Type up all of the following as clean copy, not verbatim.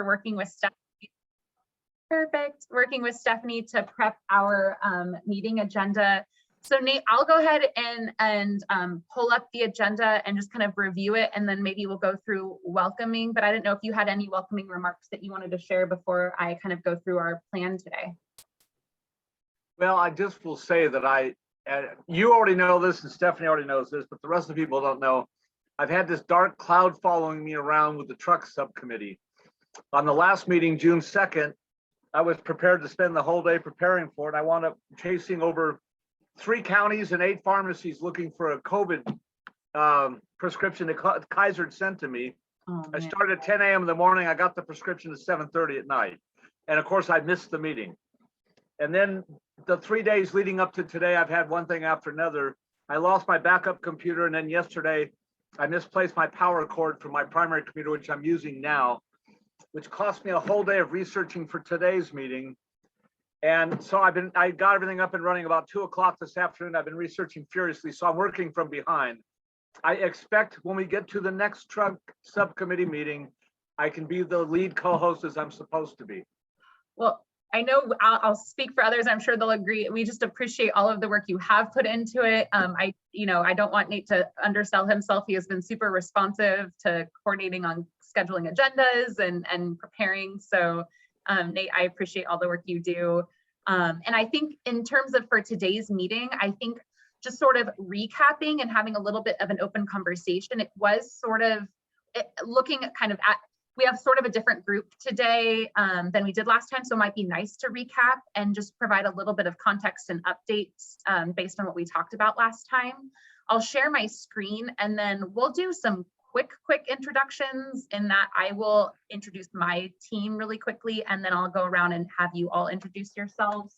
working with Stephanie. Perfect. Working with Stephanie to prep our meeting agenda. So Nate, I'll go ahead and pull up the agenda and just kind of review it, and then maybe we'll go through welcoming. But I didn't know if you had any welcoming remarks that you wanted to share before I kind of go through our plan today. Well, I just will say that you already know this and Stephanie already knows this, but the rest of the people don't know. I've had this dark cloud following me around with the truck subcommittee. On the last meeting, June 2nd, I was prepared to spend the whole day preparing for it. I wound up chasing over 3 counties and 8 pharmacies looking for a COVID prescription that Kaiser had sent to me. Oh, I started at 10 a.m. in the morning. I got the prescription at 7:30 at night. And of course, I missed the meeting. And then the 3 days leading up to today, I've had one thing after another. I lost my backup computer. And then yesterday, I misplaced my power cord for my primary computer, which I'm using now, which cost me a whole day of researching for today's meeting. And so I got everything up and running about 2 o'clock this afternoon. I've been researching furiously, so I'm working from behind. I expect when we get to the next truck subcommittee meeting, I can be the lead co-host as I'm supposed to be. Well, I know I'll speak for others. I'm sure they'll agree. We just appreciate all of the work you have put into it. I don't want Nate to undersell himself. He has been super responsive to coordinating on scheduling agendas and preparing. So Nate, I appreciate all the work you do. And I think in terms of for today's meeting, I think just sort of recapping and having a little bit of an open conversation, it was sort of looking at kind of at, we have sort of a different group today than we did last time. So it might be nice to recap and just provide a little bit of context and updates based on what we talked about last time. I'll share my screen and then we'll do some quick introductions in that I will introduce my team really quickly, and then I'll go around and have you all introduce yourselves.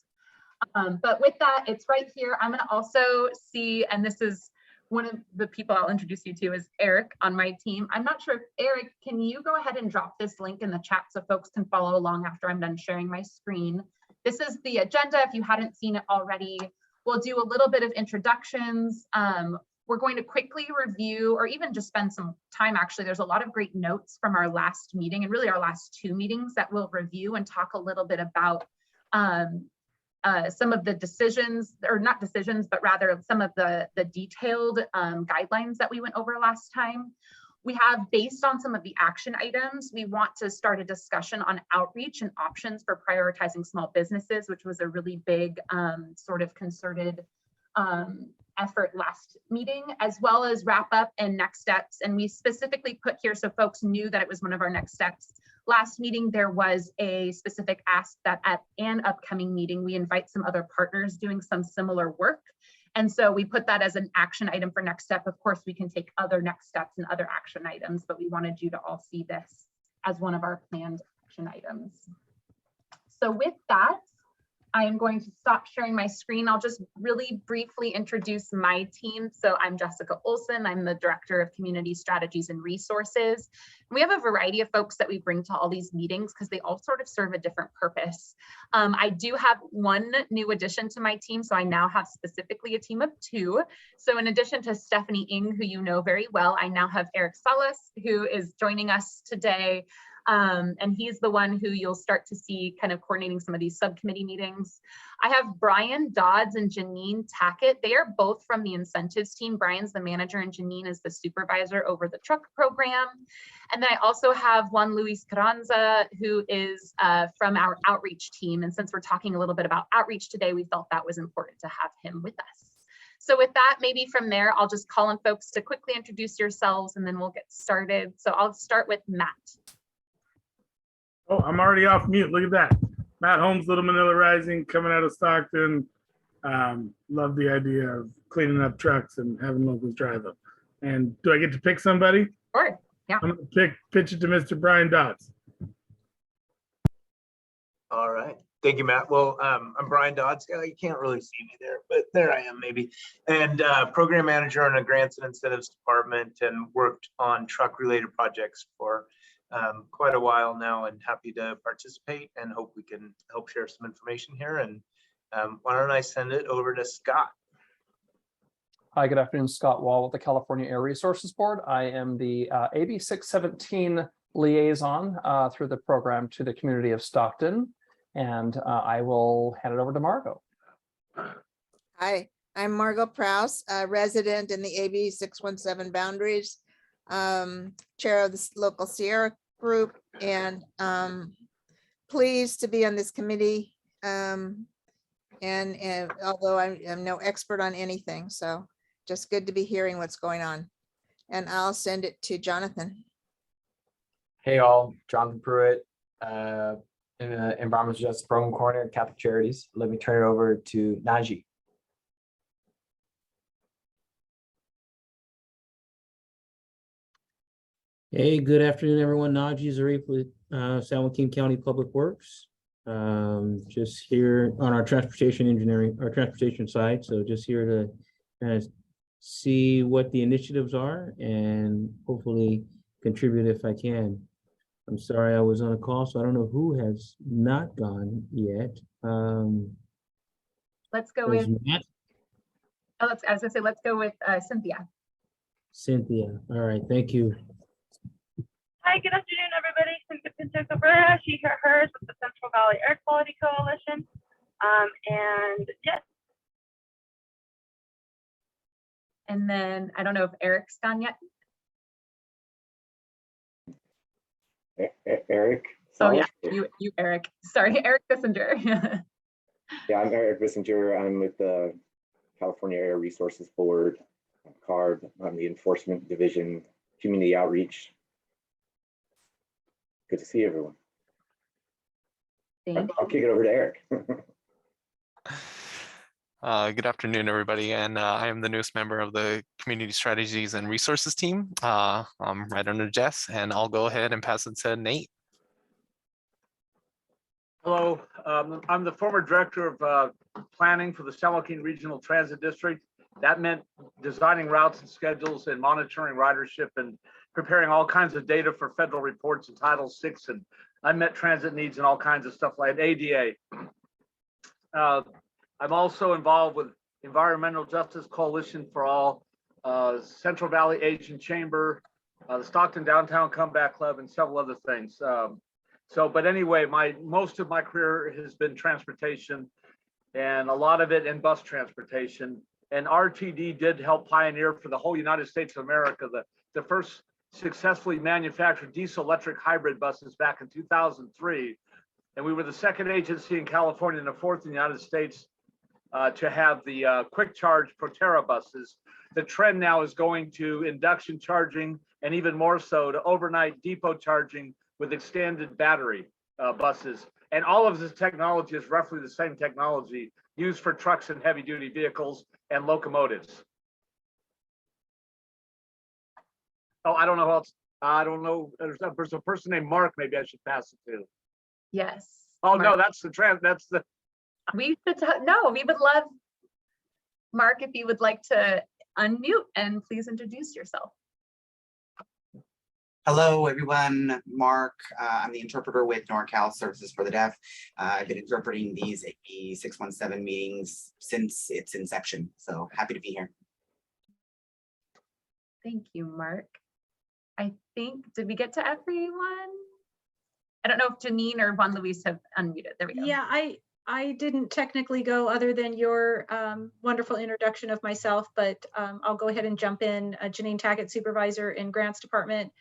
But with that, it's right here. I'm gonna also see, and this is one of the people I'll introduce you to is Eric on my team. I'm not sure if Eric, can you go ahead and drop this link in the chat so folks can follow along after I'm done sharing my screen. This is the agenda. If you hadn't seen it already, we'll do a little bit of introductions. We're going to quickly review or even just spend some time. Actually, there's a lot of great notes from our last meeting and really our last 2 meetings that we'll review and talk a little bit about some of the decisions, or not decisions, but rather some of the detailed guidelines that we went over last time. We have, based on some of the action items, we want to start a discussion on outreach and options for prioritizing small businesses, which was a really big sort of concerted effort last meeting, as well as wrap up and next steps. And we specifically put here so folks knew that it was one of our next steps. Last meeting, there was a specific ask that at an upcoming meeting, we invite some other partners doing some similar work. And so we put that as an action item for next step. Of course, we can take other next steps and other action items, but we wanted you to all see this as one of our planned action items. So with that, I am going to stop sharing my screen. I'll just really briefly introduce my team. So I'm Jessica Olson. I'm the Director of Community Strategies and Resources. We have a variety of folks that we bring to all these meetings because they all sort of serve a different purpose. I do have one new addition to my team. So I now have specifically a team of 2. So in addition to Stephanie Ng, who you know very well, I now have Eric Salas, who is joining us today. And he's the one who you'll start to see kind of coordinating some of these subcommittee meetings. I have Brian Dodds and Janine Tackett. They are both from the incentives team. Brian's the manager and Janine is the supervisor over the truck program. And then I also have Juan Luis Carranza, who is from our outreach team. And since we're talking a little bit about outreach today, we felt that was important to have him with us. So with that, maybe from there, I'll just call on folks to quickly introduce yourselves and then we'll get started. So I'll start with Matt. Oh, I'm already off mute. Look at that. Matt Holmes, Little Manila Rising, coming out of Stockton. Love the idea of cleaning up trucks and having locals drive them. And do I get to pick somebody? Sure. Yeah. I'm going to pitch it to Mr. Brian Dodds. All right. Thank you, Matt. Well, I'm Brian Dodds. You can't really see me there, but there I am maybe. And program manager in a grants and incentives department and worked on truck related projects for quite a while now, and happy to participate and hope we can help share some information here. And why don't I send it over to Scott? Hi, good afternoon. Scott Wall with the California Air Resources Board. I am the AB 617 liaison through the program to the community of Stockton. And I will hand it over to Margot. Hi, I'm Margot Prouse, a resident in the AB 617 boundaries, chair of the local Sierra group, and pleased to be on this committee. And although I'm no expert on anything, so just good to be hearing what's going on. And I'll send it to Jonathan. Hey all, Jonathan Pruitt, in the Environmental Justice Program Corner, Catholic Charities. Let me turn it over to Naji. Hey, good afternoon, everyone. Najee Zarif with San Joaquin County Public Works. Just here on our transportation engineering, our transportation side. So just here to kind of see what the initiatives are and hopefully contribute if I can. I'm sorry I was on a call, so I don't know who has not gone yet. Let's go There's with, Matt, I was gonna say, let's go with Cynthia. Cynthia. All right, thank you. Hi, good afternoon, everybody. Cynthia Pinto Cabrera, she, her, hers with the Central Valley Air Quality Coalition. And yes. And then I don't know if Eric's gone yet. Eric. Oh yeah, you Eric. Sorry, Eric Bissinger. Yeah, I'm Eric Bissinger. I'm with the California Air Resources Board, CARB. I'm the Enforcement Division, Community Outreach. Good to see everyone. I'll kick it over to Eric. Good afternoon, everybody, and I am the newest member of the Community Strategies and Resources team. I'm right under Jess, and I'll go ahead and pass it to Nate. Hello, I'm the former director of planning for the San Joaquin Regional Transit District. That meant designing routes and schedules and monitoring ridership and preparing all kinds of data for federal reports and Title VI and unmet transit needs and all kinds of stuff like ADA. I'm also involved with Environmental Justice Coalition for All, Central Valley Asian Chamber, the Stockton Downtown Comeback Club, and several other things. But anyway, most of my career has been transportation, and a lot of it in bus transportation. And RTD did help pioneer for the whole United States of America the first successfully manufactured diesel-electric hybrid buses back in 2003. And we were the second agency in California and the fourth in the United States to have the quick charge Proterra buses. The trend now is going to induction charging and even more so to overnight depot charging with extended battery buses. And all of this technology is roughly the same technology used for trucks and heavy duty vehicles and locomotives. Oh, I don't know how else. I don't know. There's a person named Mark. Maybe I should pass it to. Yes. Oh, Mark. no, that's the We would love, Mark, if you would like to unmute and please introduce yourself. Hello, everyone. Mark, I'm the interpreter with NorCal Services for the Deaf. I've been interpreting these AB 617 meetings since its inception, so happy to be here. Thank you, Mark. I think, did we get to everyone? I don't know if Janine or Juan Luis have unmuted. There we go. Yeah, I didn't technically go other than your wonderful introduction of myself, but I'll go ahead and jump in. Janine Tackett, supervisor in grants department.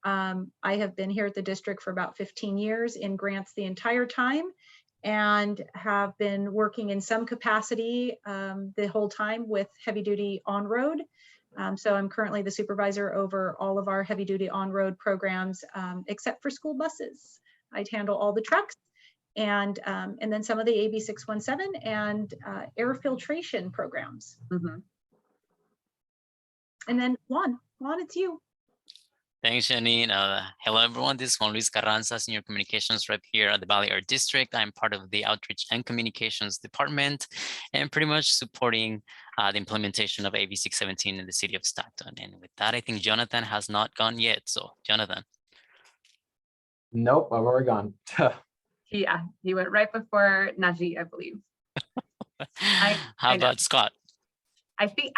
I have been here at the district for about 15 years in grants the entire time and have been working in some capacity the whole time with heavy duty on-road. So I'm currently the supervisor over all of our heavy duty on-road programs, except for school buses. I'd handle all the trucks and then some of the AB 617 and air filtration programs. Mm-hmm. And then Juan, it's you. Thanks, Janine. Hello, everyone. This is Juan Luis Carranza, Senior Communications Rep here at the Valley Air District. I'm part of the Outreach and Communications Department and pretty much supporting the implementation of AB 617 in the city of Stockton. And with that, I think Jonathan has not gone yet. So, Jonathan. Nope, I've already gone. Yeah, he went right before Najee, I believe. How about Scott? I think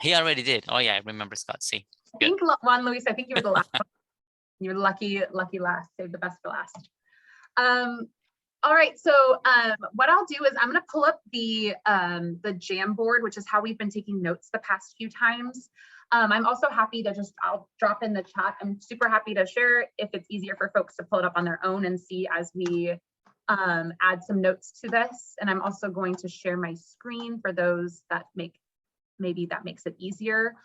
he already did. Oh yeah, I remember Scott. See, I think Juan Luis, I think you were the last one. You're lucky last, save the best for last. All right, so what I'll do is I'm gonna pull up the Jamboard, which is how we've been taking notes the past few times. I'm also happy to I'll drop in the chat. I'm super happy to share if it's easier for folks to pull it up on their own and see as we add some notes to this. And I'm also going to share my screen for those that maybe that makes it easier.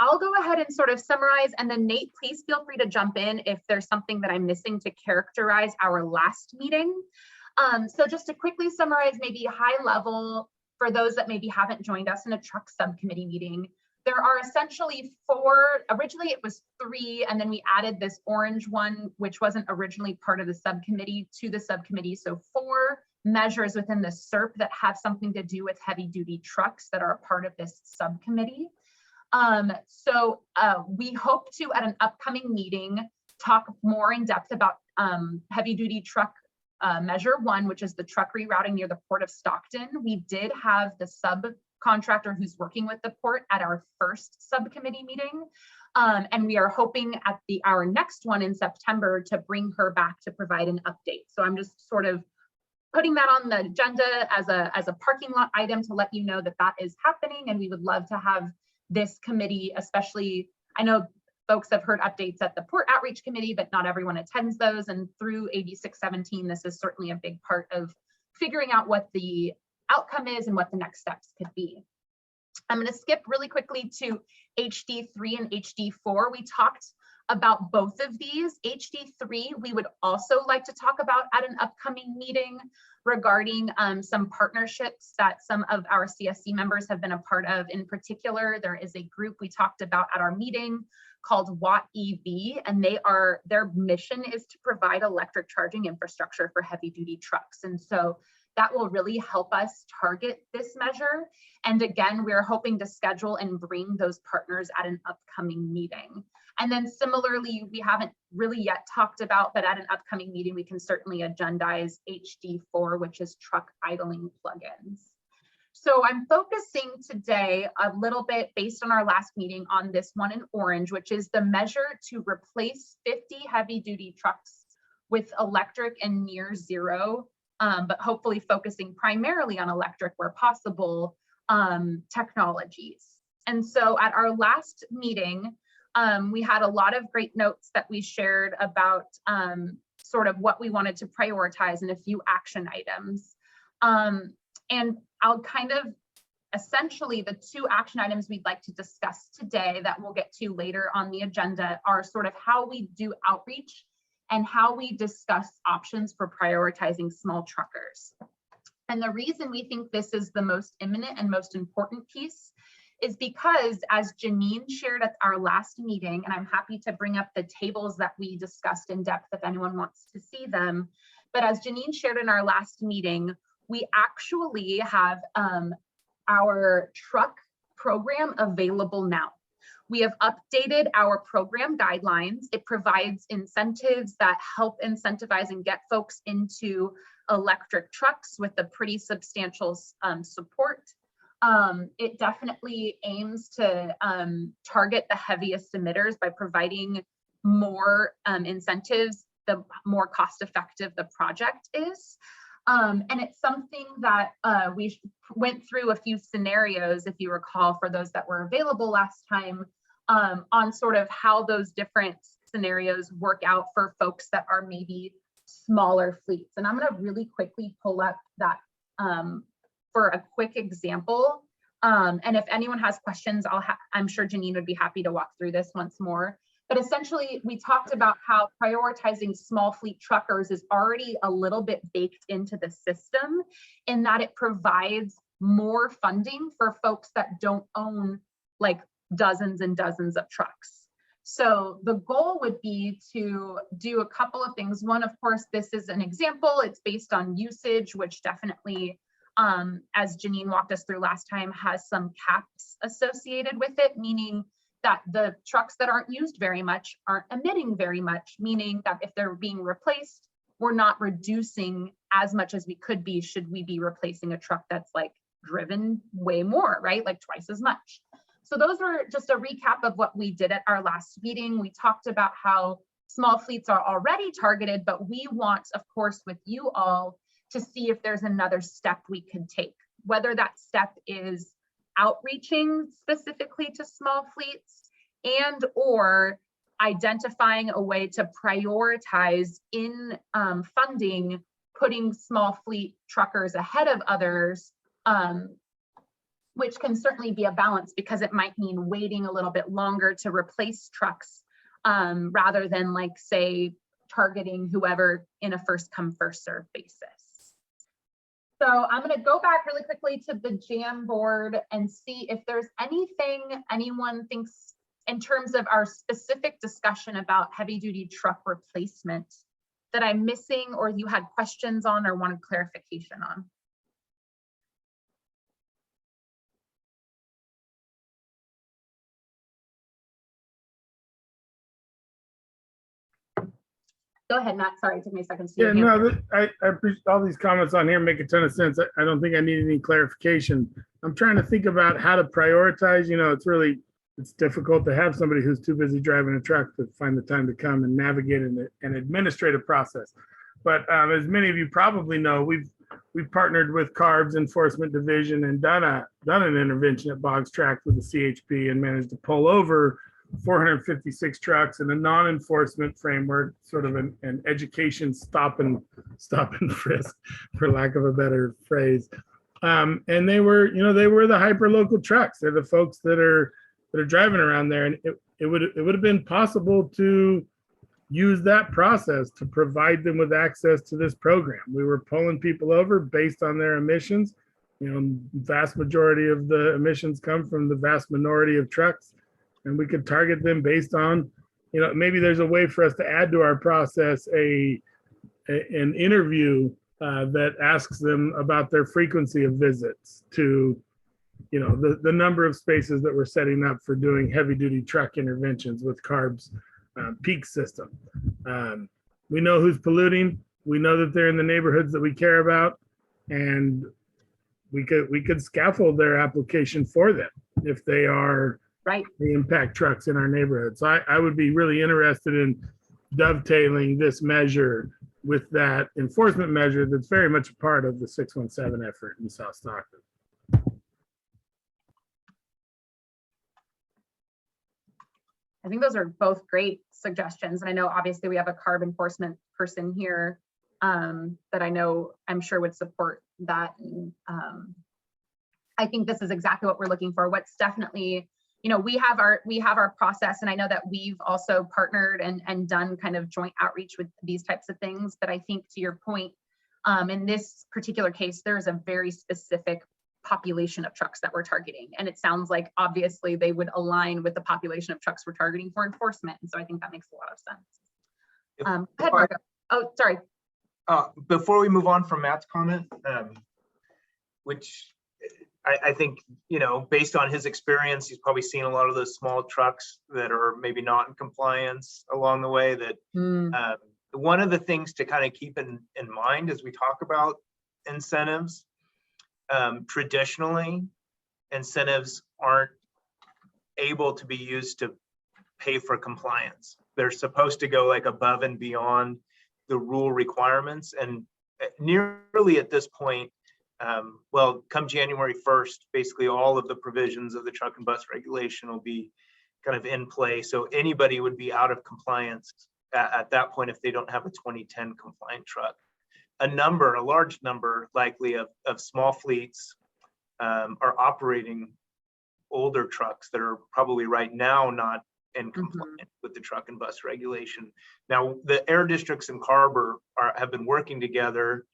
I'll go ahead and sort of summarize, and then Nate, please feel free to jump in if there's something that I'm missing to characterize our last meeting. So just to quickly summarize, maybe high level for those that maybe haven't joined us in a truck subcommittee meeting. There are essentially 4, originally it was 3, and then we added this orange one, which wasn't originally part of the subcommittee to the subcommittee. So 4 measures within the SERP that have something to do with heavy duty trucks that are a part of this subcommittee. We hope to, at an upcoming meeting, talk more in depth about heavy duty truck measure 1, which is the truck rerouting near the Port of Stockton. We did have the subcontractor who's working with the port at our first subcommittee meeting. And we are hoping at our next one in September to bring her back to provide an update. So I'm just sort of putting that on the agenda as a parking lot item to let you know that that is happening. And we would love to have this committee, especially, I know folks have heard updates at the Port Outreach Committee, but not everyone attends those. And through AB 617, this is certainly a big part of figuring out what the outcome is and what the next steps could be. I'm going to skip really quickly to HD3 and HD4. We talked about both of these. HD3, we would also like to talk about at an upcoming meeting regarding some partnerships that some of our CSC members have been a part of. In particular, there is a group we talked about at our meeting called Watt EV, and their mission is to provide electric charging infrastructure for heavy duty trucks. And so that will really help us target this measure. And again, we're hoping to schedule and bring those partners at an upcoming meeting. And then similarly, we haven't really yet talked about, but at an upcoming meeting, we can certainly agendize HD4, which is truck idling plugins. So I'm focusing today a little bit based on our last meeting on this one in orange, which is the measure to replace 50 heavy duty trucks with electric and near zero, but hopefully focusing primarily on electric where possible technologies. And so at our last meeting, we had a lot of great notes that we shared about sort of what we wanted to prioritize and a few action items. And I'll kind of essentially the 2 action items we'd like to discuss today that we'll get to later on the agenda are sort of how we do outreach and how we discuss options for prioritizing small truckers. And the reason we think this is the most imminent and most important piece is because, as Janine shared at our last meeting, and I'm happy to bring up the tables that we discussed in depth if anyone wants to see them, but as Janine shared in our last meeting, we actually have our truck program available now. We have updated our program guidelines. It provides incentives that help incentivize and get folks into electric trucks with a pretty substantial support. It definitely aims to target the heaviest emitters by providing more incentives, the more cost effective the project is. And it's something that we went through a few scenarios, if you recall, for those that were available last time, on sort of how those different scenarios work out for folks that are maybe smaller fleets. And I'm going to really quickly pull up that for a quick example. And if anyone has questions, I'm sure Janine would be happy to walk through this once more. But essentially, we talked about how prioritizing small fleet truckers is already a little bit baked into the system in that it provides more funding for folks that don't own like dozens and dozens of trucks. So the goal would be to do a couple of things. One, of course, this is an example. It's based on usage, which definitely, as Janine walked us through last time, has some caps associated with it, meaning that the trucks that aren't used very much aren't emitting very much, meaning that if they're being replaced, we're not reducing as much as we could be should we be replacing a truck that's like driven way more, right? Like twice as much. So those were just a recap of what we did at our last meeting. We talked about how small fleets are already targeted, but we want, of course, with you all to see if there's another step we could take, whether that step is outreaching specifically to small fleets and or identifying a way to prioritize in funding, putting small fleet truckers ahead of others, which can certainly be a balance because it might mean waiting a little bit longer to replace trucks rather than, like, say, targeting whoever in a first come first serve basis. So I'm going to go back really quickly to the Jam board and see if there's anything anyone thinks in terms of our specific discussion about heavy duty truck replacement that I'm missing or you had questions on or wanted clarification on. Go ahead, Matt. Sorry, it took me a second to see Yeah, your hand. no, I appreciate all these comments on here make a ton of sense. I don't think I need any clarification. I'm trying to think about how to prioritize. You know, it's difficult to have somebody who's too busy driving a truck to find the time to come and navigate an administrative process. But as many of you probably know, we've partnered with CARB's Enforcement Division and done an intervention at Boggs Tract with the CHP and managed to pull over 456 trucks in a non-enforcement framework, sort of an education stop and frisk, for lack of a better phrase. And they were the hyper local trucks. They're the folks that are driving around there, and it would have been possible to use that process to provide them with access to this program. We were pulling people over based on their emissions. You know, vast majority of the emissions come from the vast minority of trucks. And we could target them based on, you know, maybe there's a way for us to add to our process an interview that asks them about their frequency of visits to, you know, the number of spaces that we're setting up for doing heavy duty truck interventions with CARB's peak system. We know who's polluting. We know that they're in the neighborhoods that we care about, and we could scaffold their application for them if they are the impact trucks in our neighborhood. So I would be really interested in dovetailing this measure with that enforcement measure that's very much a part of the 617 effort in South Stockton. I think those are both great suggestions. And I know obviously we have a CARB enforcement person here that I'm sure would support that. And, I think this is exactly what we're looking for. What's definitely, you know, we have our process, and I know that we've also partnered and done kind of joint outreach with these types of things. But I think to your point, in this particular case, there's a very specific population of trucks that we're targeting. And it sounds like obviously they would align with the population of trucks we're targeting for enforcement. And so I think that makes a lot of sense. Go ahead, Margo. Oh, sorry. Before we move on from Matt's comment, which I think, you know, based on his experience, he's probably seen a lot of those small trucks that are maybe not in compliance along the way. That one of the things to kind of keep in mind as we talk about incentives, traditionally, incentives aren't able to be used to pay for compliance. They're supposed to go like above and beyond the rule requirements. And nearly at this point, well, come January 1st, basically all of the provisions of the truck and bus regulation will be kind of in play. So anybody would be out of compliance at that point if they don't have a 2010 compliant truck. A large number likely of small fleets are operating older trucks that are probably right now not in compliance with the truck and bus regulation. Now, the air districts and CARB have been working together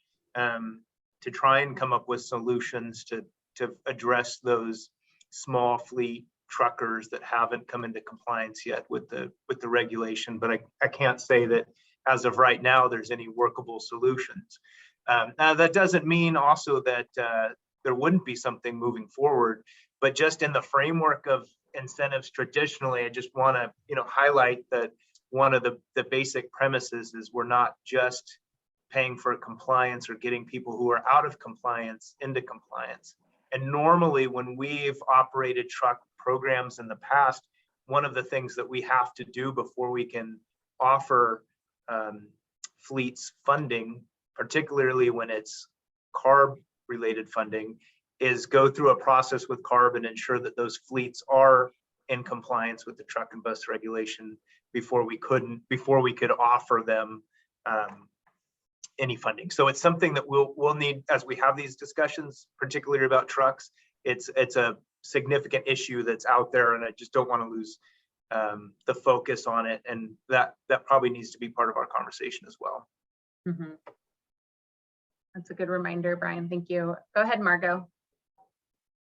to try and come up with solutions to address those small fleet truckers that haven't come into compliance yet with the regulation. But I can't say that as of right now there's any workable solutions. Now that doesn't mean also that there wouldn't be something moving forward, but just in the framework of incentives traditionally, I just want to, you know, highlight that one of the basic premises is we're not just paying for compliance or getting people who are out of compliance into compliance. And normally when we've operated truck programs in the past, one of the things that we have to do before we can offer fleets funding, particularly when it's CARB related funding, is go through a process with CARB and ensure that those fleets are in compliance with the truck and bus regulation before we could offer them any funding. So it's something that we'll need as we have these discussions, particularly about trucks. It's a significant issue that's out there, and I just don't want to lose the focus on it, and that probably needs to be part of our conversation as well. Mm-hmm. That's a good reminder, Brian. Thank you. Go ahead, Margot.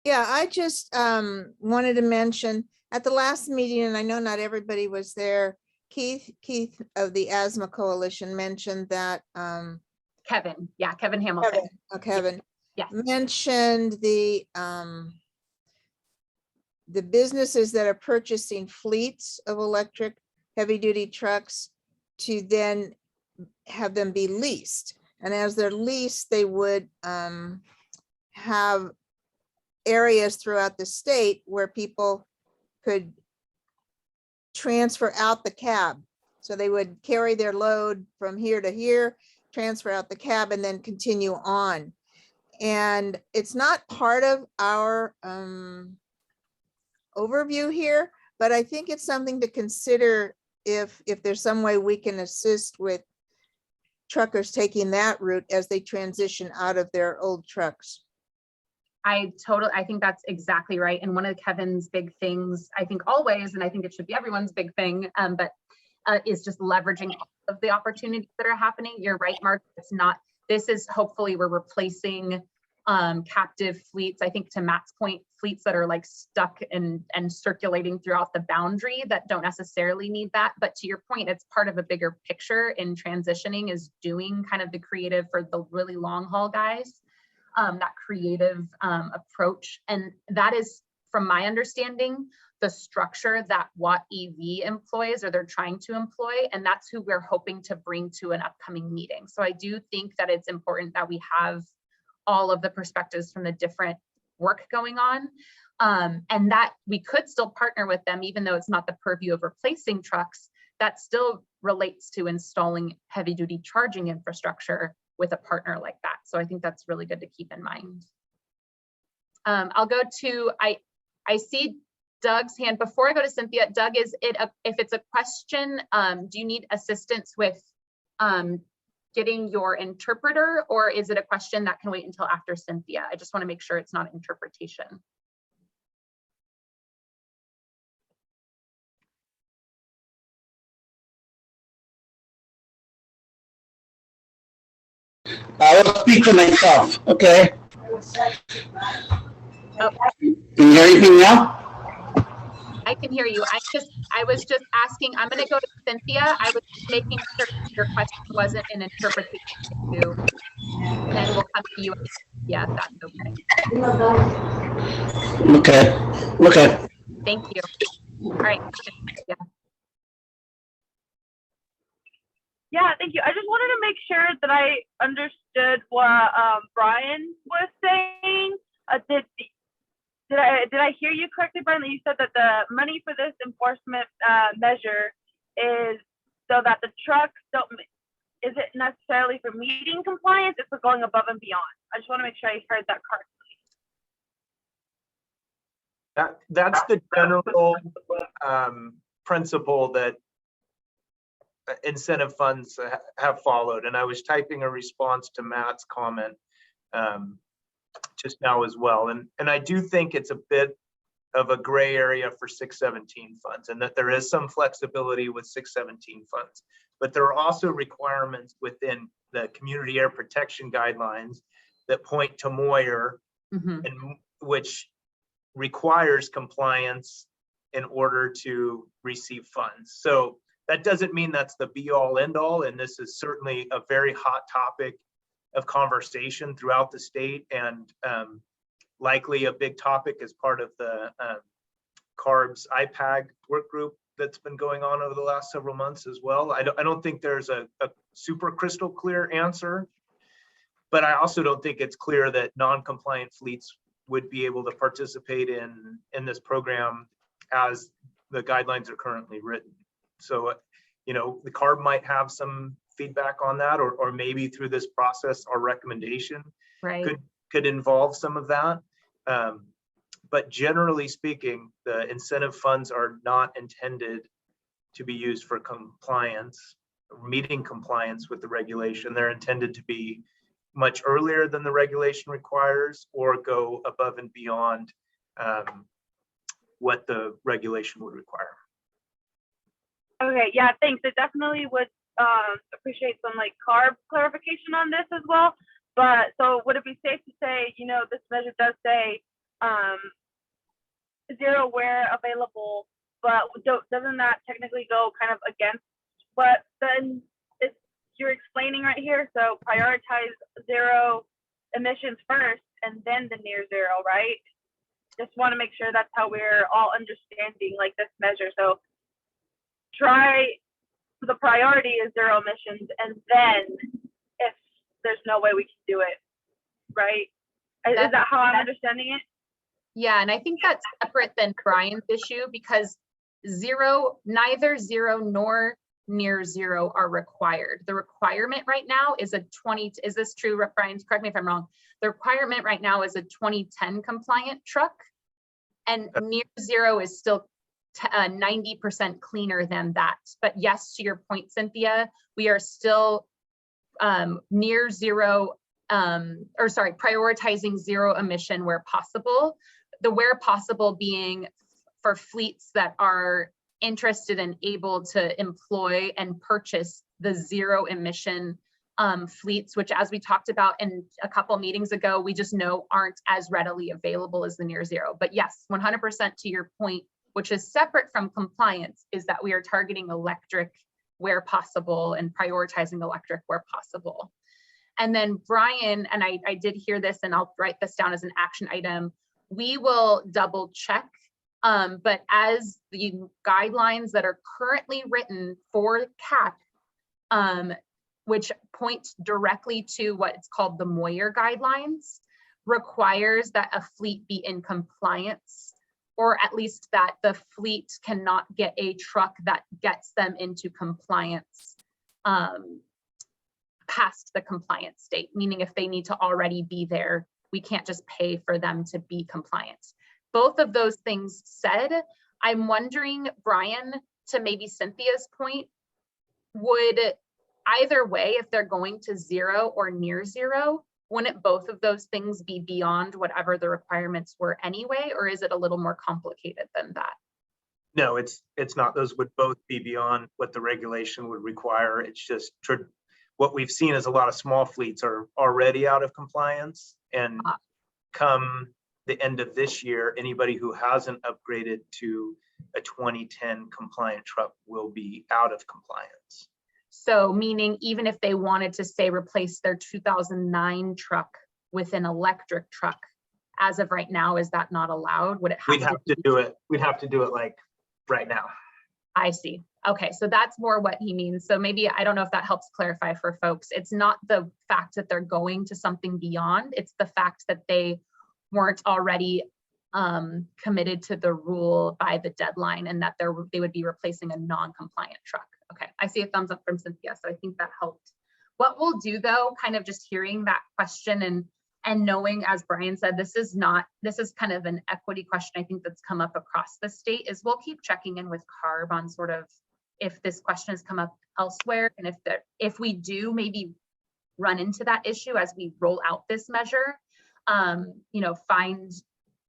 Yeah, I just wanted to mention at the last meeting, and I know not everybody was there, Keith of the Asthma Coalition mentioned that Kevin. Yeah, Kevin Hamilton. Kevin Yes. mentioned the businesses that are purchasing fleets of electric heavy duty trucks to then have them be leased. And as they're leased, they would have areas throughout the state where people could transfer out the cab. So they would carry their load from here to here, transfer out the cab, and then continue on. And it's not part of our overview here, but I think it's something to consider if there's some way we can assist with truckers taking that route as they transition out of their old trucks. I think that's exactly right. And one of Kevin's big things, I think always, and I think it should be everyone's big thing, is just leveraging all of the opportunities that are happening. You're right, Mark. This is hopefully we're replacing captive fleets. I think to Matt's point, fleets that are like stuck and circulating throughout the boundary that don't necessarily need that. But to your point, it's part of a bigger picture in transitioning, is doing kind of the creative for the really long haul guys. That creative approach. And that is, from my understanding, the structure that Watt EV employs, or they're trying to employ, and that's who we're hoping to bring to an upcoming meeting. So I do think that it's important that we have all of the perspectives from the different work going on, and that we could still partner with them, even though it's not the purview of replacing trucks. That still relates to installing heavy duty charging infrastructure with a partner like that. So I think that's really good to keep in mind. I'll go to, I see Doug's hand. Before I go to Cynthia, Doug, if it's a question, do you need assistance with getting your interpreter, or is it a question that can wait until after Cynthia? I just want to make sure it's not interpretation. I will speak for myself, okay? Oh. Can you hear me now? I can hear you. I was just asking, I'm going to go to Cynthia. I was making sure your question wasn't an interpretation issue. And then we'll come to you. Yeah, that's okay. Okay. Thank you. All right. Yeah. Yeah, thank you. I just wanted to make sure that I understood what Brian was saying. Did I hear you correctly, Brian, that you said that the money for this enforcement measure is so that the trucks don't, is it necessarily for meeting compliance? It's for going above and beyond. I just want to make sure I heard that correctly. That's the general principle that incentive funds have followed. And I was typing a response to Matt's comment just now as well. And I do think it's a bit of a gray area for 617 funds, and that there is some flexibility with 617 funds, but there are also requirements within the community air protection guidelines that point to Moyer, and which requires compliance in order to receive funds. So that doesn't mean that's the be all end all. And this is certainly a very hot topic of conversation throughout the state, and likely a big topic as part of the CARB's IPAG work group that's been going on over the last several months as well. I don't think there's a super crystal clear answer, but I also don't think it's clear that non-compliant fleets would be able to participate in this program as the guidelines are currently written. So the CARB might have some feedback on that, or maybe through this process, our recommendation Right. could involve some of that. But generally speaking, the incentive funds are not intended to be used for compliance, meeting compliance with the regulation. They're intended to be much earlier than the regulation requires, or go above and beyond what the regulation would require. Okay, yeah, thanks. I definitely would appreciate some like CARB clarification on this as well. But so would it be safe to say, this measure does say zero where available, but doesn't that technically go kind of against what then you're explaining right here? So prioritize zero emissions first and then the near zero, right? Just want to make sure that's how we're all understanding like this measure. So the priority is zero emissions, and then if there's no way we can do it, right? Is that how I'm understanding it? Yeah, and I think that's separate than Brian's issue, because neither zero nor near zero are required. The requirement right now is is this true, Brian? Correct me if I'm wrong. The requirement right now is a 2010 compliant truck, and near zero is still 90% cleaner than that. But yes, to your point, Cynthia, we are still near zero, prioritizing zero emission where possible. The where possible being for fleets that are interested and able to employ and purchase the zero emission fleets, which, as we talked about in a couple meetings ago, we just know aren't as readily available as the near zero. But yes, 100% to your point, which is separate from compliance, is that we are targeting electric where possible and prioritizing electric where possible. And then Brian, and I did hear this, and I'll write this down as an action item, we will double check, but as the guidelines that are currently written for CAP, which point directly to what's called the Moyer guidelines, requires that a fleet be in compliance, or at least that the fleet cannot get a truck that gets them into compliance past the compliance state, meaning if they need to already be there, we can't just pay for them to be compliant. Both of those things said, I'm wondering, Brian, to maybe Cynthia's point, would either way, if they're going to zero or near zero, wouldn't both of those things be beyond whatever the requirements were anyway, or is it a little more complicated than that? No, it's not. Those would both be beyond what the regulation would require. It's just what we've seen is a lot of small fleets are already out of compliance, and come the end of this year, anybody who hasn't upgraded to a 2010 compliant truck will be out of compliance. So meaning even if they wanted to say replace their 2009 truck with an electric truck, as of right now, is that not allowed? Would it have We'd have to do it. We'd have to do it like right now. I see. Okay, so that's more what he means. So maybe, I don't know if that helps clarify for folks. It's not the fact that they're going to something beyond, it's the fact that they weren't already committed to the rule by the deadline, and that they would be replacing a non-compliant truck. Okay, I see a thumbs up from Cynthia, so I think that helped. What we'll do though, kind of just hearing that question and knowing, as Brian said, this is kind of an equity question I think that's come up across the state, is we'll keep checking in with CARB on sort of if this question has come up elsewhere, and if we do maybe run into that issue as we roll out this measure, find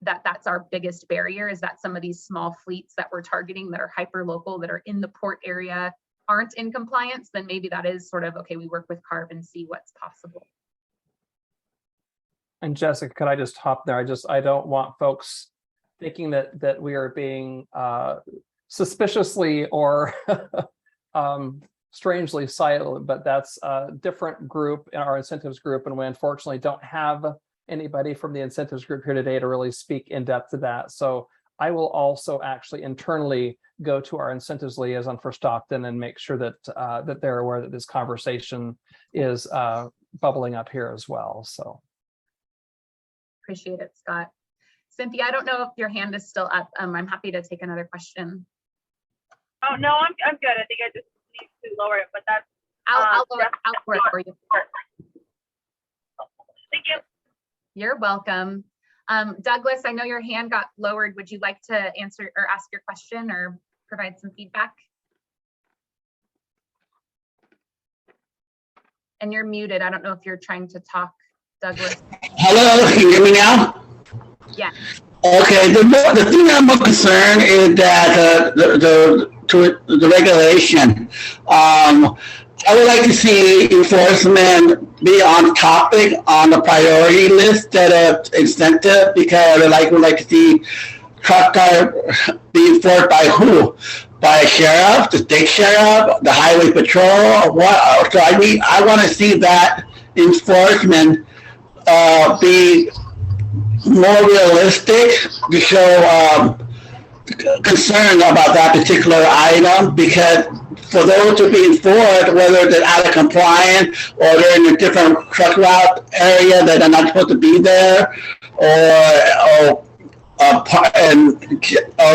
that that's our biggest barrier, is that some of these small fleets that we're targeting that are hyper local, that are in the port area, aren't in compliance, then maybe that is sort of, okay, we work with CARB and see what's possible. And Jessica, could I just hop there? I don't want folks thinking that we are being suspiciously or strangely silent, but that's a different group in our incentives group, and we unfortunately don't have anybody from the incentives group here today to really speak in depth to that. So I will also actually internally go to our incentives liaison for Stockton and make sure that that they're aware that this conversation is bubbling up here as well. So appreciate it, Scott. Cynthia, I don't know if your hand is still up. I'm happy to take another question. Oh no, I'm good. I think I just need to lower it, but that's. I'll lower it for you. Thank you. You're welcome. Douglas, I know your hand got lowered. Would you like to answer or ask your question or provide some feedback? And you're muted. I don't know if you're trying to talk, Douglas. Hello, can you hear me now? Yeah. Okay, the thing I'm more concerned is that the regulation. I would like to see enforcement be on topic on the priority list instead of incentive, because I would like to see truck driver be enforced by who? By a sheriff, the state sheriff, the highway patrol, or what? So I want to see that enforcement be more realistic to show concern about that particular item, because for those to be enforced, whether they're out of compliance or they're in a different truck route area that are not supposed to be there, or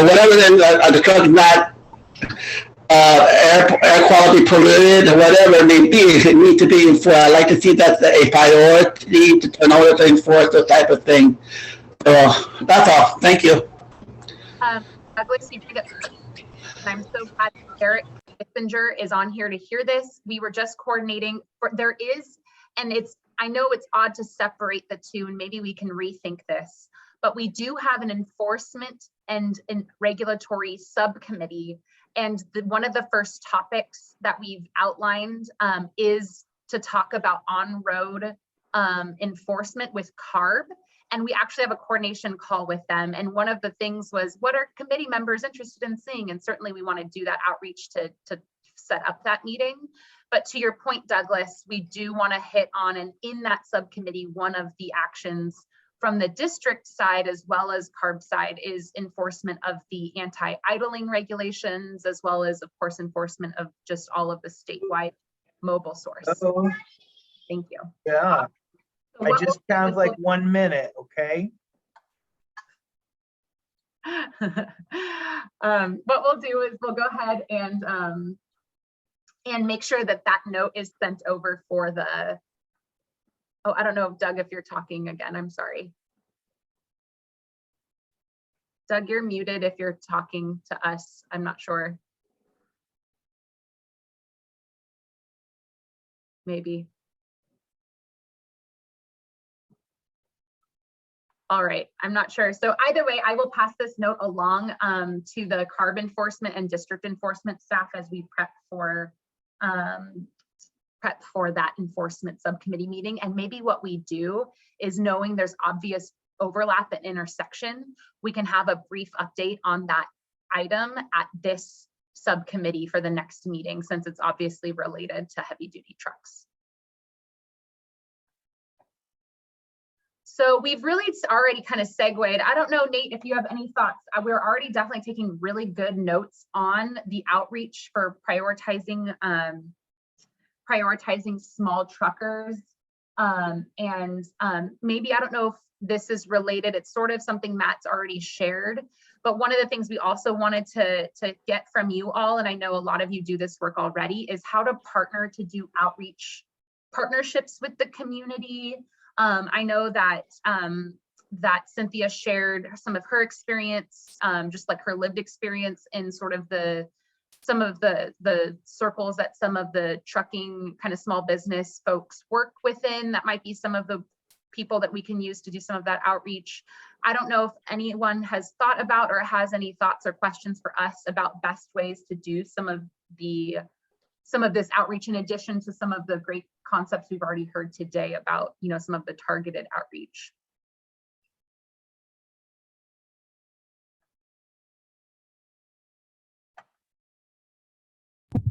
whatever, then the truck is not air quality polluted, or whatever it may be, it needs to be enforced. I'd like to see that's a priority in order to enforce those type of thing. So that's all. Thank you. Douglas, you bring up, and I'm so glad Eric Kissinger is on here to hear this. We were just coordinating for, there is, and I know it's odd to separate the two, and maybe we can rethink this, but we do have an enforcement and regulatory subcommittee. And one of the first topics that we've outlined is to talk about on-road enforcement with CARB. And we actually have a coordination call with them. And one of the things was, what are committee members interested in seeing? And certainly we want to do that outreach to set up that meeting. But to your point, Douglas, we do want to hit on, and in that subcommittee, one of the actions from the district side as well as CARB side is enforcement of the anti-idling regulations, as well as, of course, enforcement of just all of the statewide mobile source. Oh, Thank you. yeah. So I what just we'll do count is like 1 minute, okay? What we'll do is we'll go ahead and make sure that that note is sent over for the, oh, I don't know if Doug, if you're talking again, I'm sorry. Doug, you're muted if you're talking to us. I'm not sure. Maybe. All right, I'm not sure. So either way, I will pass this note along to the CARB enforcement and district enforcement staff as we prep for that enforcement subcommittee meeting. And maybe what we do is, knowing there's obvious overlap and intersection, we can have a brief update on that item at this subcommittee for the next meeting, since it's obviously related to heavy duty trucks. So we've really already kind of segued. I don't know, Nate, if you have any thoughts. We're already definitely taking really good notes on the outreach for prioritizing small truckers. Maybe, I don't know if this is related. It's sort of something Matt's already shared. But one of the things we also wanted to get from you all, and I know a lot of you do this work already, is how to partner to do outreach partnerships with the community. I know that that Cynthia shared some of her experience, just like her lived experience in sort of some of the circles that some of the trucking kind of small business folks work within. That might be some of the people that we can use to do some of that outreach. I don't know if anyone has thought about or has any thoughts or questions for us about best ways to do some of this outreach, in addition to some of the great concepts we've already heard today about, you know, some of the targeted outreach.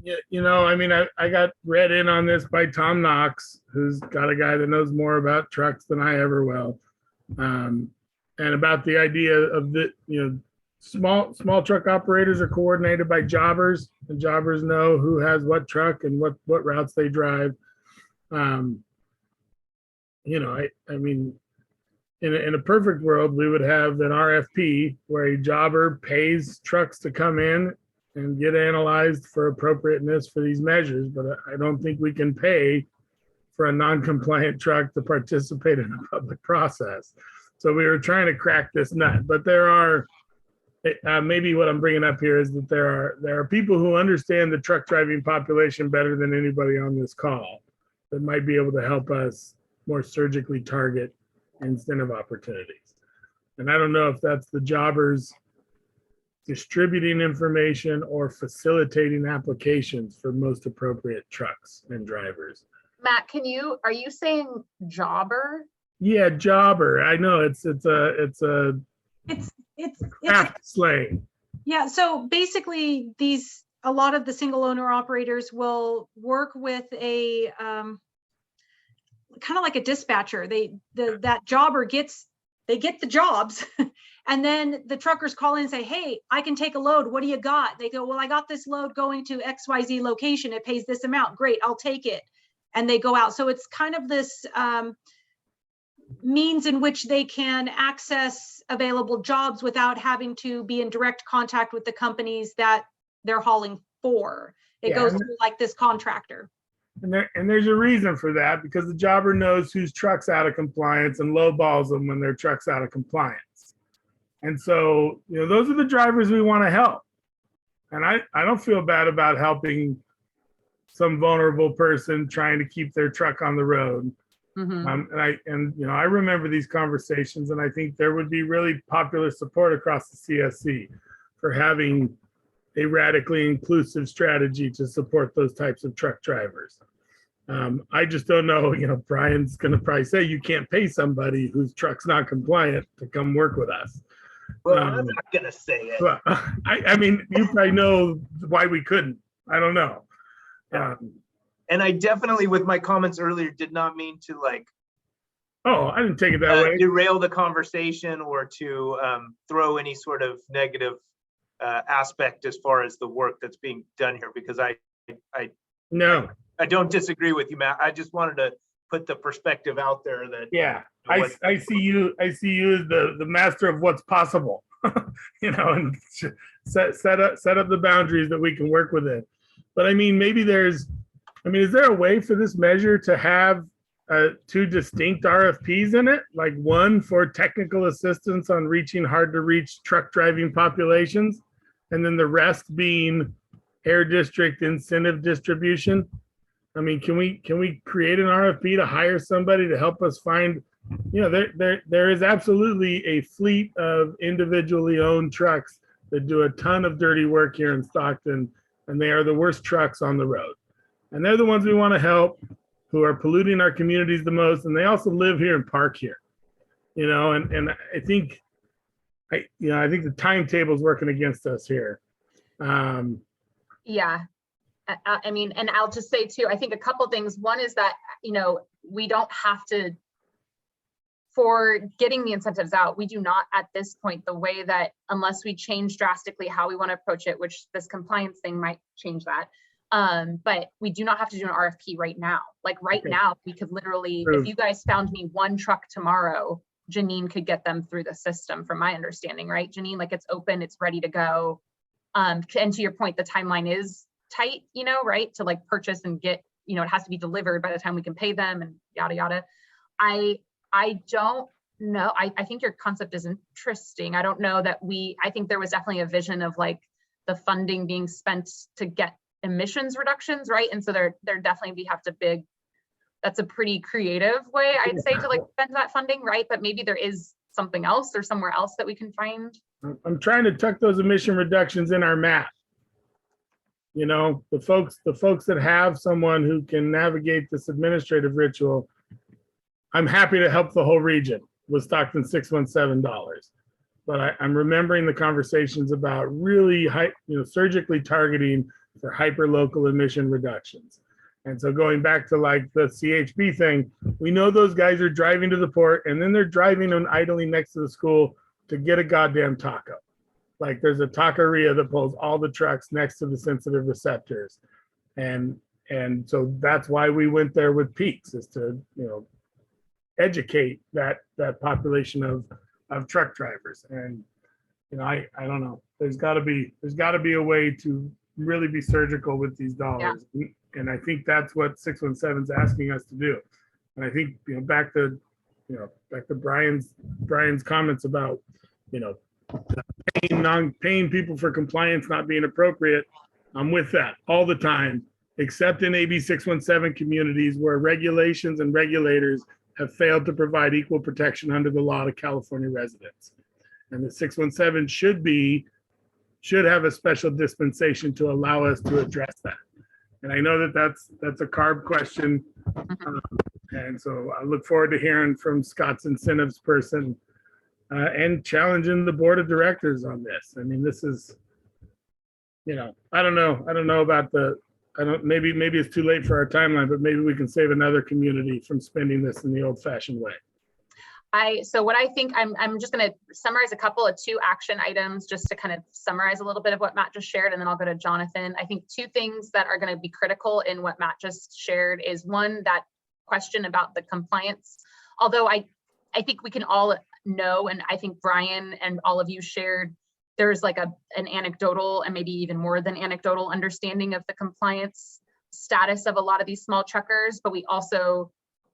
Yeah, you know, I mean, I got read in on this by Tom Knox, who's got a guy that knows more about trucks than I ever will. And about the idea of the, you know, small truck operators are coordinated by jobbers, and jobbers know who has what truck and what routes they drive. You know, I mean, in a perfect world, we would have an RFP where a jobber pays trucks to come in and get analyzed for appropriateness for these measures, but I don't think we can pay for a non-compliant truck to participate in a public process. So we were trying to crack this nut, but there are, maybe what I'm bringing up here is that there are people who understand the truck driving population better than anybody on this call that might be able to help us more surgically target incentive opportunities. And I don't know if that's the jobbers distributing information or facilitating applications for most appropriate trucks and drivers. Matt, are you saying jobber? Yeah, jobber. I know it's a It's craft slang. Yeah, so basically a lot of the single owner operators will work with a kind of like a dispatcher. That jobber get the jobs and then the truckers call in and say, hey, I can take a load. What do you got? They go, well, I got this load going to XYZ location. It pays this amount. Great, I'll take it. And they go out. So it's kind of this means in which they can access available jobs without having to be in direct contact with the companies that they're hauling for. It goes through like this contractor. And there's a reason for that, because the jobber knows whose truck's out of compliance and lowballs them when their truck's out of compliance. And so, those are the drivers we want to help. And I don't feel bad about helping some vulnerable person trying to keep their truck on the road. Mm-hmm. I remember these conversations, and I think there would be really popular support across the CSC for having a radically inclusive strategy to support those types of truck drivers. I just don't know, Brian's going to probably say you can't pay somebody whose truck's not compliant to come work with us. Well, I'm not going to say it. Well, I mean, you probably know why we couldn't. I don't know. And I definitely, with my comments earlier, did not mean to oh, I didn't take it that way. Derail the conversation or to throw any sort of negative aspect as far as the work that's being done here, because I don't disagree with you, Matt. I just wanted to put the perspective out there that I see you as the master of what's possible, and set up the boundaries that we can work within. But I mean, is there a way for this measure to have two distinct RFPs in it? Like one for technical assistance on reaching hard to reach truck driving populations, and then the rest being air district incentive distribution? I mean, can we create an RFP to hire somebody to help us find, there is absolutely a fleet of individually owned trucks that do a ton of dirty work here in Stockton, and they are the worst trucks on the road. And they're the ones we want to help, who are polluting our communities the most, and they also live here and park here. And I think the timetable's working against us here. Yeah. I mean, and I'll just say too, I think a couple things. One is that, we don't have to, for getting the incentives out, we do not at this point, the way that, unless we change drastically how we want to approach it, which this compliance thing might change that. But we do not have to do an RFP right now. Like now, we could literally, if you guys found me one truck tomorrow, Janine could get them through the system, from my understanding, right? Janine, like it's open, it's ready to go. And to your point, the timeline is tight, right? To like purchase and get, it has to be delivered by the time we can pay them and yada, yada. I don't know. I think your concept is interesting. I don't know that I think there was definitely a vision of like the funding being spent to get emissions reductions, right? And so there definitely that's a pretty creative way, I'd say, to like spend that funding, right? But maybe there is something else or somewhere else that we can find. I'm trying to tuck those emission reductions in our map. The folks that have someone who can navigate this administrative ritual, I'm happy to help the whole region with Stockton 617 dollars. But I'm remembering the conversations about really surgically targeting for hyper local emission reductions. And so going back to like the CHP thing, we know those guys are driving to the port and then they're driving and idling next to the school to get a goddamn taco. Like there's a taqueria that pulls all the trucks next to the sensitive receptors. And so that's why we went there with Peaks, is to, educate that population of truck drivers. And, I don't know. there's got to be a way to really be surgical with these dollars. And I think that's what 617 is asking us to do. And I think, back to Brian's comments about, paying people for compliance not being appropriate. I'm with that all the time, except in AB 617 communities where regulations and regulators have failed to provide equal protection under the law to California residents. And the 617 should have a special dispensation to allow us to address that. And I know that that's a CARB question. And so I look forward to hearing from Scott's incentives person and challenging the board of directors on this. I mean, this is, I don't know about maybe it's too late for our timeline, but maybe we can save another community from spending this in the old fashioned way. So what I think, I'm just going to summarize a couple of 2 action items just to kind of summarize a little bit of what Matt just shared, and then I'll go to Jonathan. I think 2 things that are going to be critical in what Matt just shared is, one, that question about the compliance. Although I think we can all know, and I think Brian and all of you shared, there's like an anecdotal and maybe even more than anecdotal understanding of the compliance status of a lot of these small truckers, but we also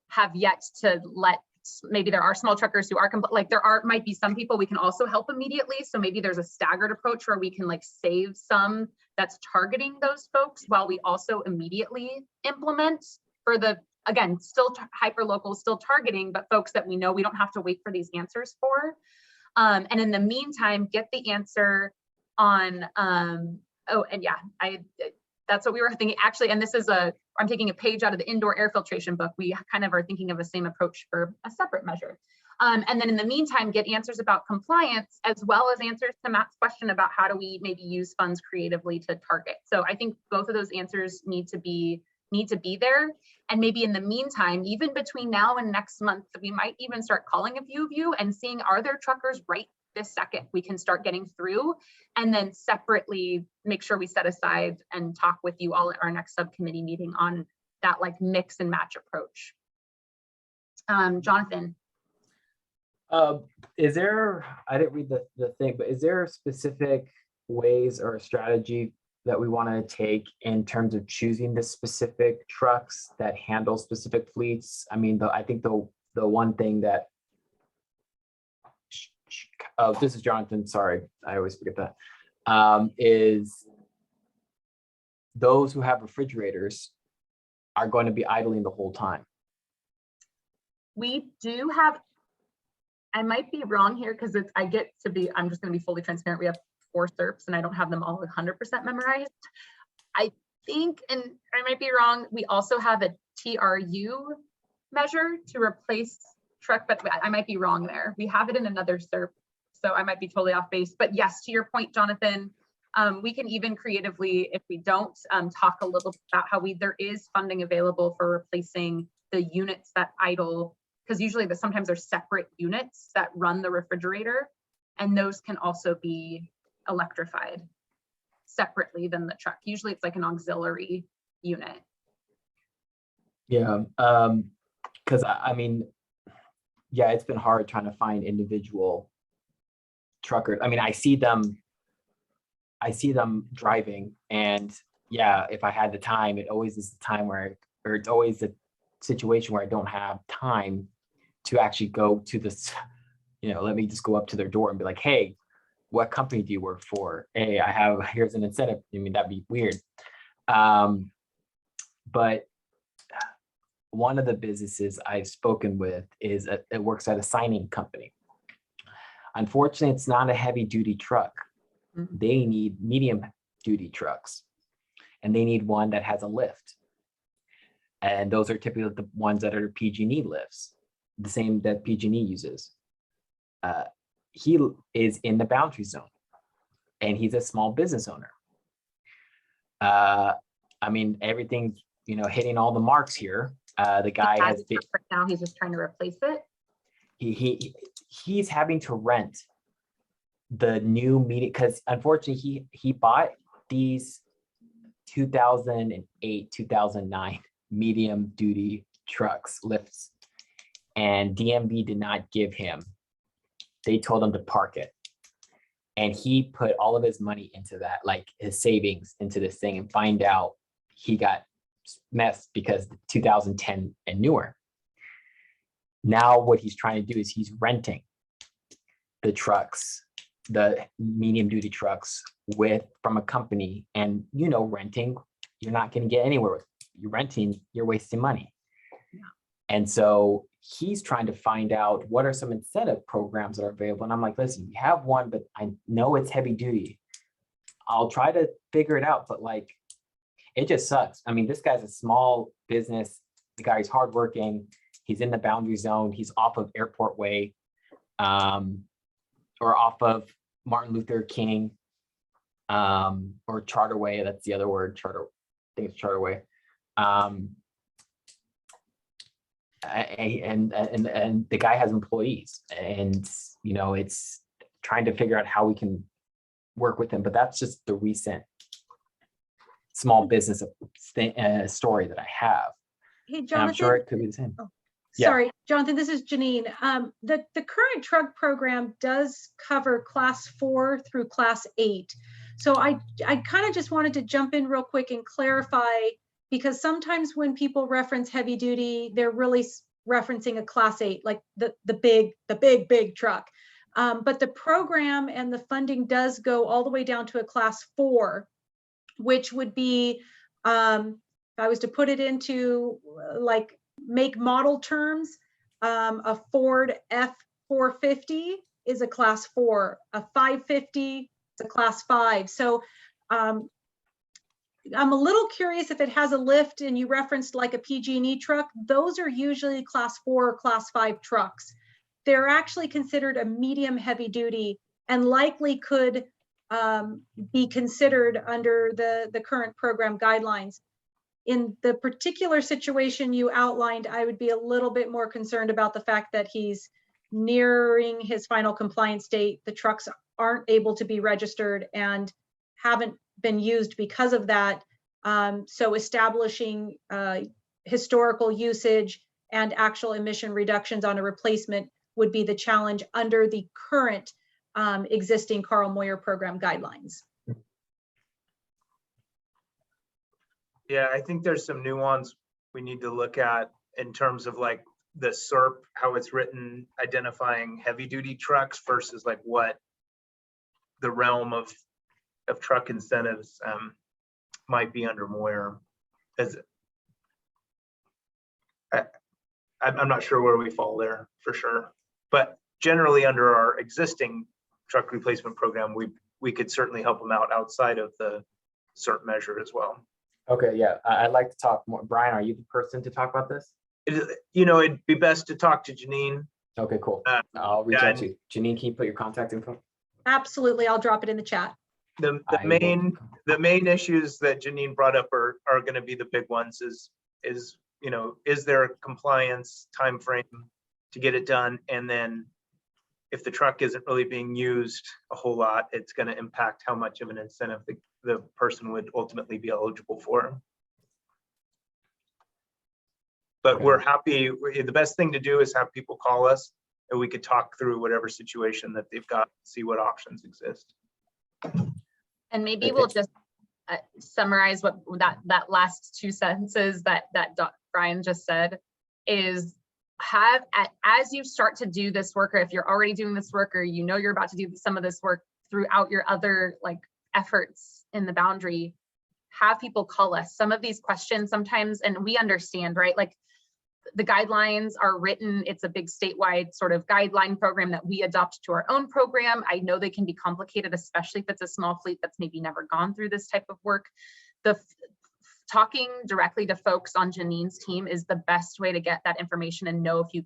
have yet to let, maybe there are small truckers who are might be some people we can also help immediately. So maybe there's a staggered approach where we can save some that's targeting those folks while we also immediately implement for the, again, still hyper local, still targeting, but folks that we know we don't have to wait for these answers for. And in the meantime, get the answer on, that's what we were thinking actually. And this is I'm taking a page out of the indoor air filtration book. We kind of are thinking of the same approach for a separate measure. And then in the meantime, get answers about compliance, as well as answers to Matt's question about how do we maybe use funds creatively to target. So I think both of those answers need to be there. And maybe in the meantime, even between now and next month, we might even start calling a few of you and seeing, are there truckers right this second we can start getting through, and then separately make sure we set aside and talk with you all at our next subcommittee meeting on that mix and match approach. Jonathan. Is there, I didn't read the thing, but is there specific ways or strategy that we want to take in terms of choosing the specific trucks that handle specific fleets? I mean, I think the one thing that, oh, this is Jonathan, sorry, I always forget that, is those who have refrigerators are going to be idling the whole time. We do have, I might be wrong here because I'm just going to be fully transparent. We have 4 SERPs and I don't have them all 100% memorized. I think, and I might be wrong, we also have a TRU measure to replace truck, but I might be wrong there. We have it in another SERP, so I might be totally off base. But yes, to your point, Jonathan, we can even creatively, if we don't, talk a little bit about how there is funding available for replacing the units that idle, because usually sometimes there's separate units that run the refrigerator, and those can also be electrified separately than the truck. Usually it's like an auxiliary unit. Yeah, because I mean, yeah, it's been hard trying to find individual truckers. I mean, I see them driving, and yeah, if I had the time, it always is the time where, or it's always a situation where I don't have time to actually go to this, let me just go up to their door and be like, hey, what company do you work for? Hey, here's an incentive. I mean, that'd be weird. But one of the businesses I've spoken with is it works at a signing company. Unfortunately, it's not a heavy duty truck. Mm-hmm. They need medium duty trucks, and they need one that has a lift. And those are typically the ones that are PG&E lifts, the same that PG&E uses. He is in the boundary zone, and he's a small business owner. I mean, everything's, hitting all the marks here. The guy has right now, he's just trying to replace it. He's having to rent the new medium, because unfortunately he bought these 2008, 2009 medium duty trucks, lifts, and DMV did not give him. They told him to park it. And he put all of his money into that, like his savings into this thing, and find out he got messed because 2010 and newer. Now what he's trying to do is he's renting the trucks, the medium duty trucks from a company. And renting, you're not going to get anywhere with. You're renting, you're wasting money. And so he's trying to find out what are some incentive programs that are available. And I'm like, listen, you have one, but I know it's heavy duty. I'll try to figure it out, but like, it just sucks. I mean, this guy's a small business. The guy's hardworking. He's in the boundary zone. He's off of Airport Way, or off of Martin Luther King, or Charter Way. That's the other word. I think it's Charter Way. And the guy has employees, and it's trying to figure out how we can work with him. But that's just the recent small business story that I have. Hey, And Jonathan. I'm sure it could be the same. Oh, Yeah. sorry, Jonathan, this is Janine. The current truck program does cover class 4 through class 8. So I kind of just wanted to jump in real quick and clarify, because sometimes when people reference heavy duty, they're really referencing a class 8, like the big truck. But the program and the funding does go all the way down to a class 4, which would be, if I was to put it into like make model terms, a Ford F450 is a class 4, a 550 is a class 5. So I'm a little curious if it has a lift, and you referenced like a PG&E truck. Those are usually class 4 or class 5 trucks. They're actually considered a medium heavy duty, and likely could be considered under the current program guidelines. In the particular situation you outlined, I would be a little bit more concerned about the fact that he's nearing his final compliance date. The trucks aren't able to be registered and haven't been used because of that. So establishing historical usage and actual emission reductions on a replacement would be the challenge under the current existing Carl Moyer program guidelines. Yeah, I think there's some nuance we need to look at in terms of like the SERP, how it's written, identifying heavy duty trucks versus like what the realm of truck incentives might be under Moyer. As I'm not sure where we fall there for sure, but generally under our existing truck replacement program, we could certainly help them out outside of the CERT measure as well. Okay, yeah, I'd like to talk more. Brian, are you the person to talk about this? It'd be best to talk to Janine. Okay, cool. I'll reach out to you. Janine, can you put your contact info? Absolutely, I'll drop it in the chat. The main issues that Janine brought up are going to be the big ones. Is there a compliance time frame to get it done, and then if the truck isn't really being used a whole lot, it's going to impact how much of an incentive the person would ultimately be eligible for. But we're happy. The best thing to do is have people call us, and we could talk through whatever situation that they've got, see what options exist. And maybe we'll just summarize what that last 2 sentences that Brian just said is as you start to do this work, or if you're already doing this work, or you're about to do some of this work throughout your other like efforts in the boundary, have people call us. Some of these questions sometimes, and we understand, right? Like the guidelines are written, it's a big statewide sort of guideline program that we adopt to our own program. I know they can be complicated, especially if it's a small fleet that's maybe never gone through this type of work. Talking directly to folks on Janine's team is the best way to get that information and know if you,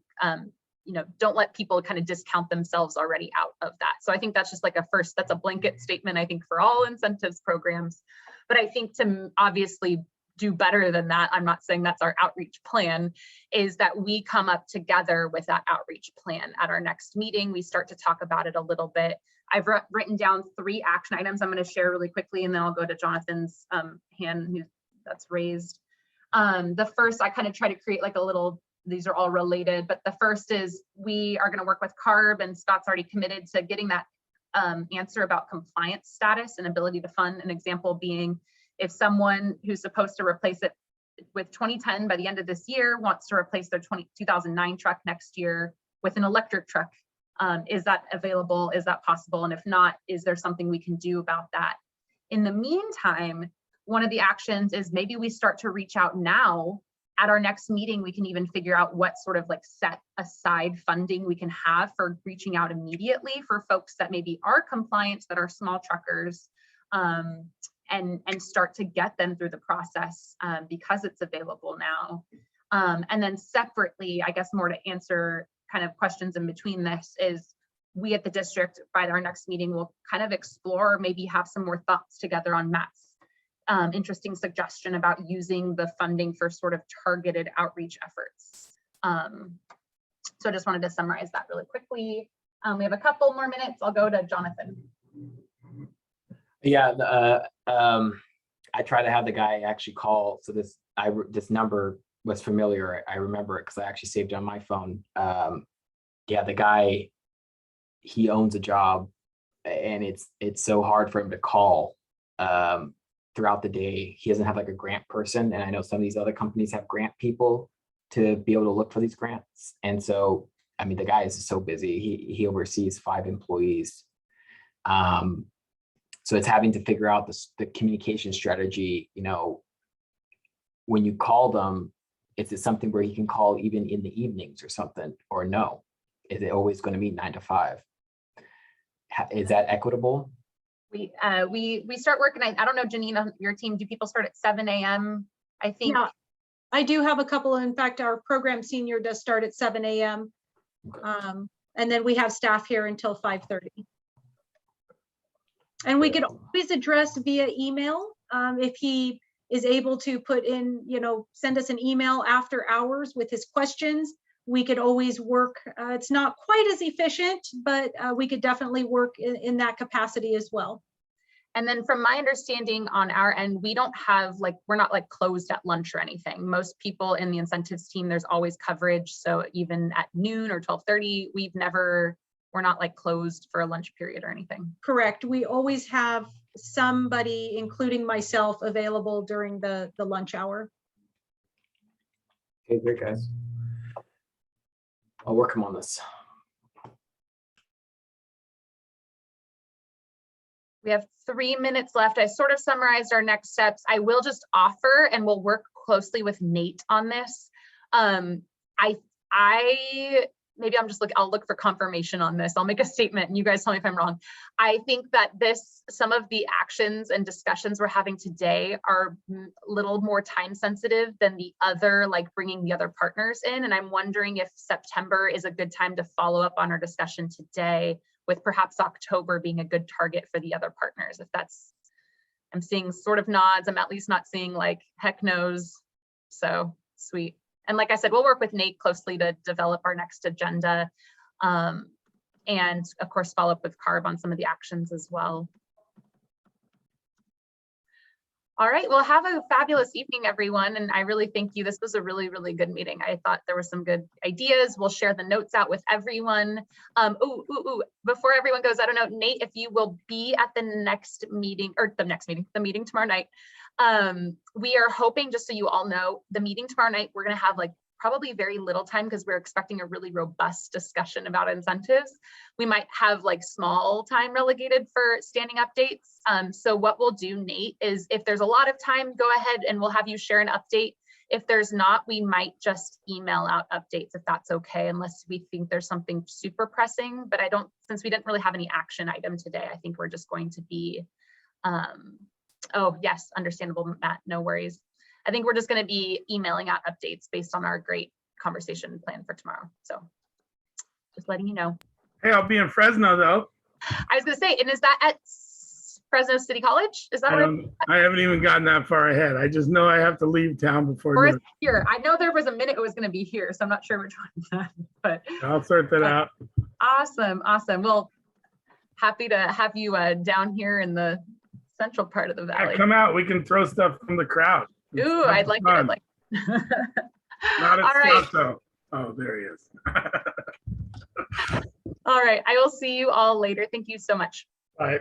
don't let people kind of discount themselves already out of that. So I think that's just like that's a blanket statement, I think, for all incentives programs. But I think to obviously do better than that, I'm not saying that's our outreach plan, is that we come up together with that outreach plan at our next meeting. We start to talk about it a little bit. I've written down 3 action items I'm going to share really quickly, and then I'll go to Jonathan's hand that's raised. The first, I kind of try to create like a little, these are all related, but the first is we are going to work with CARB, and Scott's already committed to getting that answer about compliance status and ability to fund. An example being if someone who's supposed to replace it with 2010 by the end of this year wants to replace their 2009 truck next year with an electric truck. Is that available? Is that possible? And if not, is there something we can do about that? In the meantime, one of the actions is maybe we start to reach out now. At our next meeting, we can even figure out what sort of like set aside funding we can have for reaching out immediately for folks that maybe are compliant, that are small truckers, and start to get them through the process because it's available now. And then separately, I guess more to answer kind of questions in between this is we at the district by our next meeting will kind of explore, maybe have some more thoughts together on Matt's interesting suggestion about using the funding for sort of targeted outreach efforts. So I just wanted to summarize that really quickly. We have a couple more minutes. I'll go to Jonathan. Yeah, I try to have the guy actually call. So this number was familiar. I remember it because I actually saved it on my phone. Yeah, the guy, he owns a job, and it's so hard for him to call throughout the day. He doesn't have like a grant person, and I know some of these other companies have grant people to be able to look for these grants. And so, I mean, the guy is so busy. He oversees 5 employees. So it's having to figure out the communication strategy. You know, when you call them, is it something where he can call even in the evenings or something, or no? Is it always going to be 9 to 5? Is that equitable? We start working. I don't know, Janine, on your team, do people start at 7 a.m.? I think. Yeah, I do have a couple. In fact, our program senior does start at 7 a.m. And then we have staff here until 5:30. And we could always address via email if he is able to put in, send us an email after hours with his questions. We could always work. It's not quite as efficient, but we could definitely work in that capacity as well. And then from my understanding on our end, we don't have we're not closed at lunch or anything. Most people in the incentives team, there's always coverage. So even at noon or 12:30, we're not closed for a lunch period or anything. Correct. We always have somebody, including myself, available during the lunch hour. Okay, great, guys. I'll work him on this. We have 3 minutes left. I sort of summarized our next steps. I will just offer, and we'll work closely with Nate on this. Maybe I'll look for confirmation on this. I'll make a statement and you guys tell me if I'm wrong. I think that some of the actions and discussions we're having today are a little more time sensitive than the other, bringing the other partners in. And I'm wondering if September is a good time to follow up on our discussion today, with perhaps October being a good target for the other partners. If that's, I'm seeing sort of nods. I'm at least not seeing heck no's. So sweet. And like I said, we'll work with Nate closely to develop our next agenda. And of course, follow up with Carb on some of the actions as well. All right, well, have a fabulous evening, everyone. And I really thank you. This was a really, really good meeting. I thought there were some good ideas. We'll share the notes out with everyone. Before everyone goes, I don't know, Nate, if you will be at the next meeting, or the meeting tomorrow night. We are hoping, just so you all know, the meeting tomorrow night, we're going to have probably very little time because we're expecting a really robust discussion about incentives. We might have small time relegated for standing updates. So what we'll do, Nate, is if there's a lot of time, go ahead and we'll have you share an update. If there's not, we might just email out updates if that's okay, unless we think there's something super pressing. But since we didn't really have any action item today, I think we're just going to be, oh yes, understandable, Matt, no worries. I think we're just going to be emailing out updates based on our great conversation plan for tomorrow. So just letting you know. Hey, I'll be in Fresno though. I was going to say, and is that at Fresno City College? Is that I haven't even gotten that far ahead. I just know I have to leave town before. Or is it here? I know there was a minute it was going to be here, so I'm not sure which one. But I'll sort that out. Awesome, awesome. Well, happy to have you down here in the central part of the valley. Yeah, come out. We can throw stuff from the crowd. Ooh, I'd like it. I'd like it. Not at All right. Stockton. Oh, there he is. All right, I will see you all later. Thank you so much. All right.